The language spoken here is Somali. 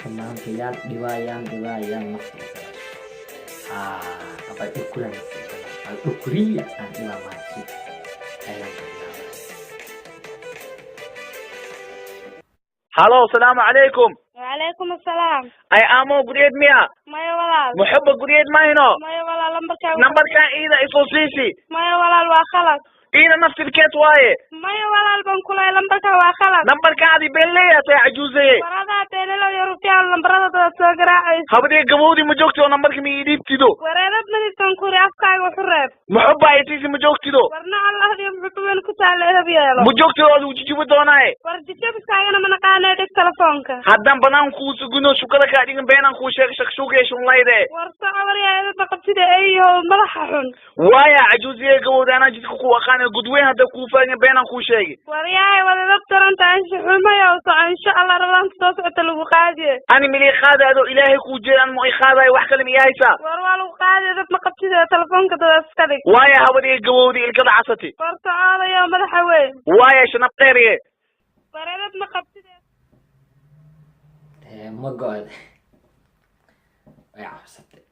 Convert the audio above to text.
teman kalian diwayan masih apa itu ukuran ukuria nanti masih ayam. Halo, assalamu alaikum. وعليكم السلام. Ay amo guriyad miya. مايا ولا Muhabba guriyad mahino. مايا ولا Number ka ida isosisi. مايا ولا الواخلك Ida nafsi الكيت واye. مايا ولا البنكولا لمبك واخلك Number ka adi belleya ta ajuze. ورada بينلا يروتيان لمبرada سوغراعي Habade gabowdi ma joogto number ka mi idibtido. وريدت من تنكوري افكاغ وحرب Muhabba ay tisi ma joogtido. ورنا الله دي بحبن كتاله بيالو Ma joogto adu jijibu doonaay. ورجيب كاغنا من قانه دك تلفونك Haddan banan ku suguno shukada ka digin beenan ku sheeg shak shugeeshun layde. ورتا وريا ايد بقبتي ايو ملححن Waya ajuze gabowdi ana jidku ku aqaan gudweyn hadda ku faagan beenan ku sheegi. وريا ولا دكتور انت انش حما يوصع ان شاء الله رلان توسعت لو قادي Ani mili qaada ado ilaahay ku jeedan mu ay qaaday wax kale mi yahaysa. وروالو قادي دب مقبتي تلفونك دسكدك Waya habade gabowdi ilkada casati. ورتا هذا يا مدحوي Waya shanab qeeriye. وريدت مقبتي ما قاعد يا حسبت